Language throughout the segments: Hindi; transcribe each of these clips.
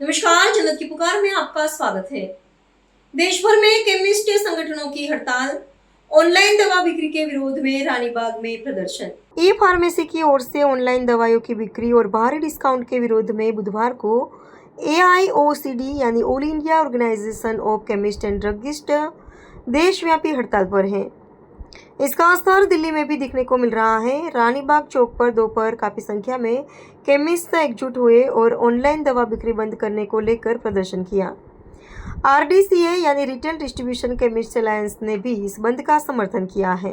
नमस्कार, जन्नत की पुकार में आपका स्वागत है। देश भर में केमिस्ट संगठनों की हड़ताल, ऑनलाइन दवा बिक्री के विरोध में रानीबाग में प्रदर्शन। ई फार्मेसी की ओर से ऑनलाइन दवाइयों की बिक्री और भारी डिस्काउंट के विरोध में बुधवार को AIOCD यानी all India organisation of chemist and druggist देशव्यापी हड़ताल पर है। इसका असर दिल्ली में भी दिखने को मिल रहा है। रानीबाग चौक पर दोपहर काफी संख्या में केमिस्ट एकजुट हुए और ऑनलाइन दवा बिक्री बंद करने को लेकर प्रदर्शन किया। RDCA यानी रिटेल डिस्ट्रीब्यूशन केमिस्ट अलायंस ने भी इस बंद का समर्थन किया है।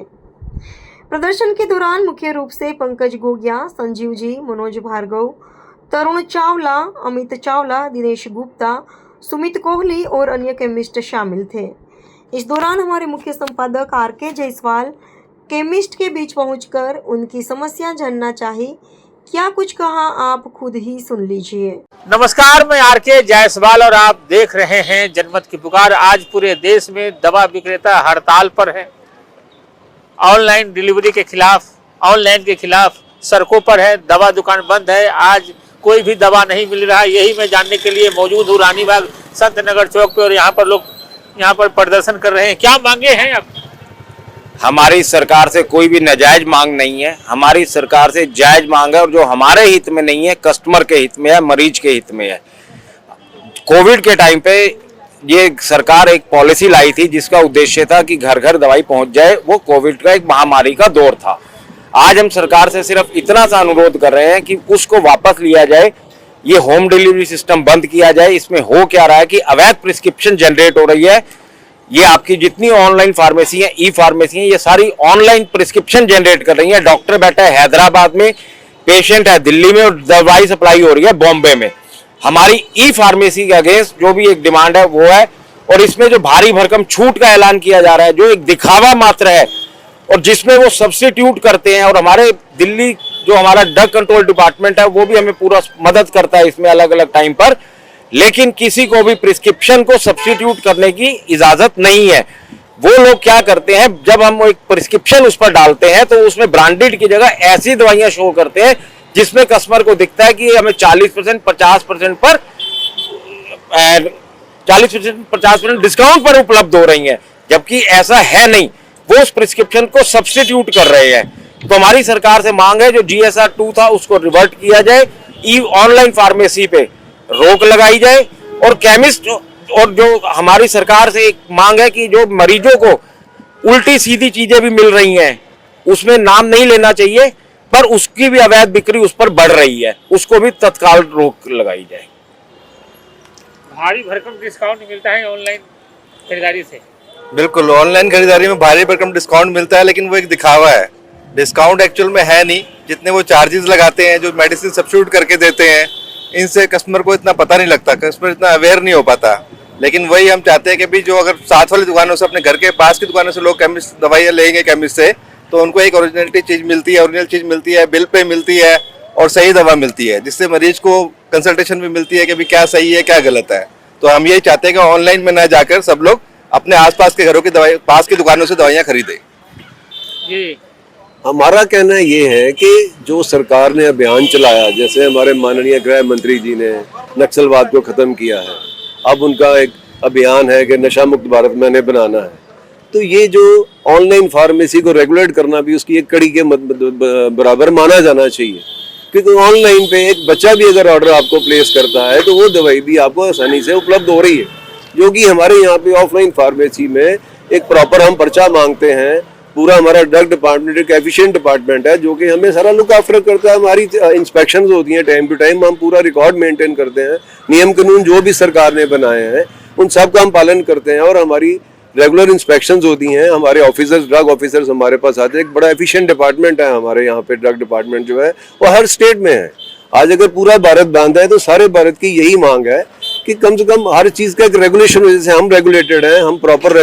प्रदर्शन के दौरान मुख्य रूप से पंकज गोगिया, संजीव जी, मनोज भार्गव, तरुण चावला, अमित चावला, दिनेश गुप्ता, सुमित कोहली और अन्य केमिस्ट शामिल थे। इस दौरान हमारे मुख्य संपादक RK जायसवाल केमिस्ट के बीच पहुंचकर उनकी समस्या जानना चाहिए। क्या कुछ कहा, आप खुद ही सुन लीजिए। नमस्कार, मैं RK जायसवाल और आप देख रहे हैं जनमत की पुकार। आज पूरे देश में दवा विक्रेता हड़ताल पर है। ऑनलाइन डिलीवरी के खिलाफ, ऑनलाइन के खिलाफ सड़कों पर है। दवा दुकान बंद है। आज कोई भी दवा नहीं मिल रहा है। यही मैं जानने के लिए मौजूद हूँ रानीबाग संत नगर चौक पे और यहाँ पर लोग प्रदर्शन कर रहे हैं। क्या मांगे हैं अब? हमारी सरकार से कोई भी नाजायज मांग नहीं है। हमारी सरकार से जायज मांग है और जो हमारे हित में नहीं है, कस्टमर के हित में है, मरीज के हित में है। कोविड के टाइम पे ये सरकार एक पॉलिसी लाई थी जिसका उद्देश्य था कि घर घर दवाई पहुंच जाए। वो कोविड का एक महामारी का दौर था। आज हम सरकार से सिर्फ इतना सा अनुरोध कर रहे हैं कि उसको वापस लिया जाए, ये होम डिलीवरी सिस्टम बंद किया जाए। इसमें हो क्या रहा है कि अवैध प्रिस्क्रिप्शन जनरेट हो रही है। ये आपकी जितनी ऑनलाइन फार्मेसी है, ई फार्मेसी है, ये सारी ऑनलाइन प्रिस्क्रिप्शन जनरेट कर रही है। डॉक्टर बैठा है हैदराबाद में, पेशेंट है दिल्ली में और दवाई सप्लाई हो रही है बॉम्बे में। हमारी ई फार्मेसी के अगेंस्ट जो भी एक डिमांड है वो है। और इसमें जो भारी भरकम छूट का ऐलान किया जा रहा है, जो एक दिखावा मात्र है और जिसमें वो सब्स्टिट्यूट करते हैं। और हमारे दिल्ली जो हमारा ड्रग कंट्रोल डिपार्टमेंट है वो भी हमें पूरा मदद करता है इसमें अलग अलग टाइम पर, लेकिन किसी को भी प्रिस्क्रिप्शन को सब्स्टिट्यूट करने की इजाजत नहीं है। वो लोग क्या करते हैं, जब हम एक प्रिस्क्रिप्शन उस पर डालते हैं तो उसमें ब्रांडेड की जगह ऐसी दवाइयां शो करते हैं जिसमें कस्टमर को दिखता है कि हमें 40%, 50% पर 40%, 50% डिस्काउंट पर उपलब्ध हो रही हैं, जबकि ऐसा है नहीं। वो उस प्रिस्क्रिप्शन को सब्स्टिट्यूट कर रहे हैं। तो हमारी सरकार से मांग है जो GSR 2 था उसको रिवर्ट किया जाए, ई ऑनलाइन फार्मेसी पे रोक लगाई जाए और केमिस्ट और जो हमारी सरकार से एक मांग है कि जो मरीजों को उल्टी सीधी चीजें भी मिल रही हैं, उसमें नाम नहीं लेना चाहिए, पर उसकी भी अवैध बिक्री उस पर बढ़ रही है, उसको भी तत्काल रोक लगाई जाए। भारी भरकम डिस्काउंट मिलता है ऑनलाइन खरीदारी से। बिल्कुल, ऑनलाइन खरीदारी में भारी भरकम डिस्काउंट मिलता है, लेकिन वो एक दिखावा है। डिस्काउंट एक्चुअल में है नहीं। जितने वो चार्जेस लगाते हैं, जो मेडिसिन सब्स्टिट्यूट करके देते हैं, इनसे कस्टमर को इतना पता नहीं लगता, कस्टमर इतना अवेयर नहीं हो पाता। लेकिन वही हम चाहते हैं कि भी जो अगर साथ वाली दुकानों से, अपने घर के पास की दुकानों से लोग केमिस्ट दवाइयाँ लेंगे केमिस्ट से, तो उनको एक ओरिजिनलिटी चीज़ मिलती है, ओरिजिनल चीज़ मिलती है, बिल पे मिलती है और सही दवा मिलती है, जिससे मरीज को कंसल्टेशन भी मिलती है कि भी क्या सही है क्या गलत है। तो हम यही चाहते हैं कि ऑनलाइन में ना जाकर सब लोग अपने आसपास के घरों की दवाई, पास की दुकानों से दवाइयाँ खरीदें। जी, हमारा कहना ये है कि जो सरकार ने अभियान चलाया, जैसे हमारे माननीय गृह मंत्री जी ने नक्सलवाद को खत्म किया है, अब उनका एक अभियान है कि नशा मुक्त भारत मैंने बनाना है, तो ये जो ऑनलाइन फार्मेसी को रेगुलेट करना भी उसकी एक कड़ी के बराबर माना जाना चाहिए। क्योंकि ऑनलाइन पे एक बच्चा भी अगर ऑर्डर आपको प्लेस करता है तो वो दवाई भी आपको आसानी से उपलब्ध हो रही है, जो कि हमारे यहाँ पे ऑफलाइन फार्मेसी में एक प्रॉपर हम पर्चा मांगते हैं। पूरा हमारा ड्रग डिपार्टमेंट एक एफिशिएंट डिपार्टमेंट है जो कि हमें सारा लुक आफ्टर करता है। हमारी इंस्पेक्शंस होती हैं टाइम टू टाइम, हम पूरा रिकॉर्ड मेंटेन करते हैं। नियम कानून जो भी सरकार ने बनाए हैं उन सब का हम पालन करते हैं और हमारी रेगुलर इंस्पेक्शंस होती हैं। हमारे ऑफिसर्स, ड्रग ऑफिसर्स हमारे पास आते हैं। एक बड़ा एफिशिएंट डिपार्टमेंट है हमारे यहाँ पे। ड्रग डिपार्टमेंट जो है वो हर स्टेट में है। आज अगर पूरा भारत बांधा है तो सारे भारत की यही मांग है कि कम से कम हर चीज़ का एक रेगुलेशन हो। जैसे हम रेगुलेटेड हैं, हम प्रॉपर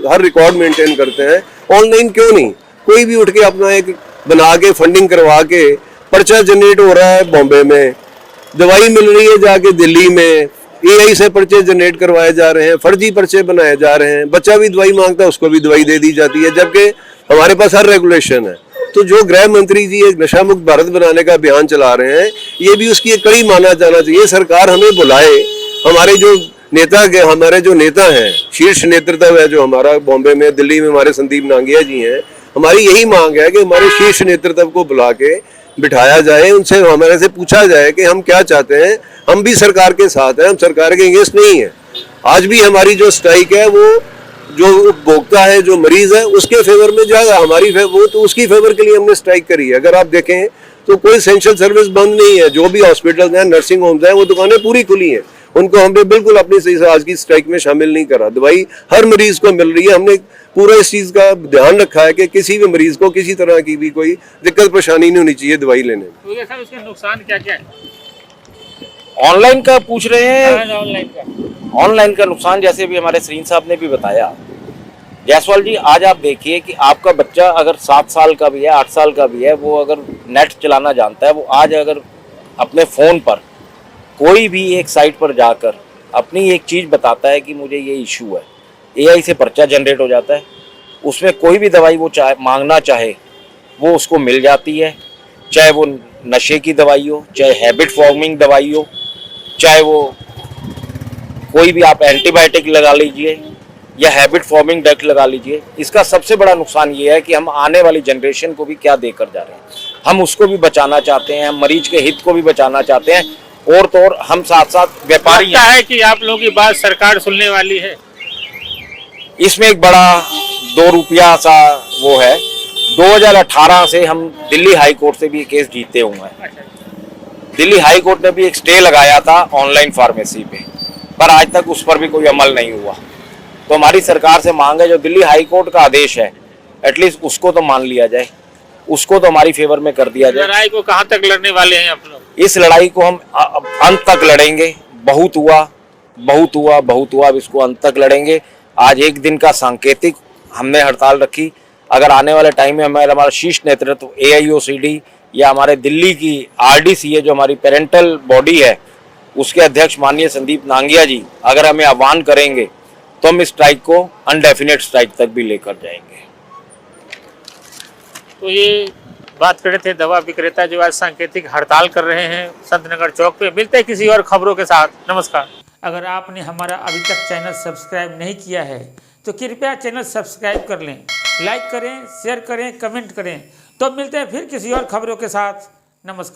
हर रिकॉर्ड मेंटेन करते हैं। ऑनलाइन क्यों नहीं? कोई भी उठ के अपना एक बना के फंडिंग करवा के पर्चा जनरेट हो रहा है बॉम्बे में, दवाई मिल रही है जाके दिल्ली में, AI से पर्चे जनरेट करवाए जा रहे हैं, फर्जी पर्चे बनाए जा रहे हैं। बच्चा भी दवाई मांगता है उसको भी दवाई दे दी जाती है, जबकि हमारे पास हर रेगुलेशन है। तो जो गृह मंत्री जी एक नशा मुक्त भारत बनाने का अभियान चला रहे हैं, ये भी उसकी एक कड़ी माना जाना चाहिए। सरकार हमें बुलाए, हमारे जो नेता हैं, शीर्ष नेतृत्व है जो हमारा बॉम्बे में, दिल्ली में हमारे संदीप नांगिया जी हैं, हमारी यही मांग है कि हमारे शीर्ष नेतृत्व को बुला के बिठाया जाए, उनसे हमारे से पूछा जाए कि हम क्या चाहते हैं। हम भी सरकार के साथ हैं, हम सरकार के अगेंस्ट नहीं है। आज भी हमारी जो स्ट्राइक है वो जो उपभोक्ता है, जो मरीज है, उसके फेवर में जाएगा। वो तो उसकी फेवर के लिए हमने स्ट्राइक करी है। अगर आप देखें तो कोई एसेंशियल सर्विस बंद नहीं है। जो भी हॉस्पिटल हैं, नर्सिंग होम्स हैं, वो दुकानें पूरी खुली हैं। उनको हमने बिल्कुल अपनी सही से आज की स्ट्राइक में शामिल नहीं करा। दवाई हर मरीज को मिल रही है। हमने पूरा इस चीज का ध्यान रखा है कि किसी भी मरीज को किसी तरह की भी कोई दिक्कत परेशानी नहीं होनी चाहिए दवाई लेने में। तो ये सर उसके नुकसान क्या क्या है? ऑनलाइन का पूछ रहे हैं। ऑनलाइन का ऑनलाइन का नुकसान जैसे भी हमारे श्रीन साहब ने भी बताया। जायसवाल जी, आज आप देखिए कि आपका बच्चा अगर 7 साल का भी है, 8 साल का भी है, वो अगर नेट चलाना जानता है, वो आज अगर अपने फ़ोन पर कोई भी एक साइट पर जाकर अपनी एक चीज़ बताता है कि मुझे ये इशू है, एआई से पर्चा जनरेट हो जाता है। उसमें कोई भी दवाई वो मांगना चाहे वो उसको मिल जाती है, चाहे वो नशे की दवाई हो, चाहे हैबिट फॉर्मिंग दवाई हो, चाहे वो कोई भी आप एंटीबायोटिक लगा लीजिए या हैबिट फॉर्मिंग ड्रग लगा लीजिए। इसका सबसे बड़ा नुकसान ये है कि हम आने वाली जनरेशन को भी क्या देकर जा रहे हैं। हम उसको भी बचाना चाहते हैं, हम मरीज के हित को भी बचाना चाहते हैं, और तो और हम साथ साथ व्यापारी लगता है कि आप लोगों की बात सरकार सुनने वाली है। इसमें एक बड़ा 2 रुपया सा वो है। 2018 से हम दिल्ली हाई कोर्ट से भी केस जीते हुए हैं। दिल्ली हाई कोर्ट ने भी एक स्टे लगाया था ऑनलाइन फार्मेसी पे, पर आज तक उस पर भी कोई अमल नहीं हुआ। तो हमारी सरकार से मांग है, जो दिल्ली हाई कोर्ट का आदेश है एटलीस्ट उसको तो मान लिया जाए, उसको तो हमारी फेवर में कर दिया जाए। लड़ाई को कहाँ तक लड़ने वाले हैं आप लोग? इस लड़ाई को हम अंत तक लड़ेंगे। बहुत हुआ, अब इसको अंत तक लड़ेंगे। आज एक दिन का सांकेतिक हमने हड़ताल रखी। अगर आने वाले टाइम में हमारा शीर्ष नेतृत्व AIOCD या हमारे दिल्ली की RDCA जो हमारी पेरेंटल बॉडी है, उसके अध्यक्ष माननीय संदीप नांगिया जी अगर हमें आह्वान करेंगे तो हम इस स्ट्राइक को अनडेफिनेट स्ट्राइक तक भी लेकर जाएंगे। तो ये बात कर रहे थे दवा विक्रेता जो आज सांकेतिक हड़ताल कर रहे हैं संत नगर चौक पे। मिलते हैं किसी और खबरों के साथ। नमस्कार। अगर आपने हमारा अभी तक चैनल सब्सक्राइब नहीं किया है तो कृपया चैनल सब्सक्राइब कर लें, लाइक करें, शेयर करें, कमेंट करें। तो मिलते हैं फिर किसी और खबरों के साथ। नमस्कार।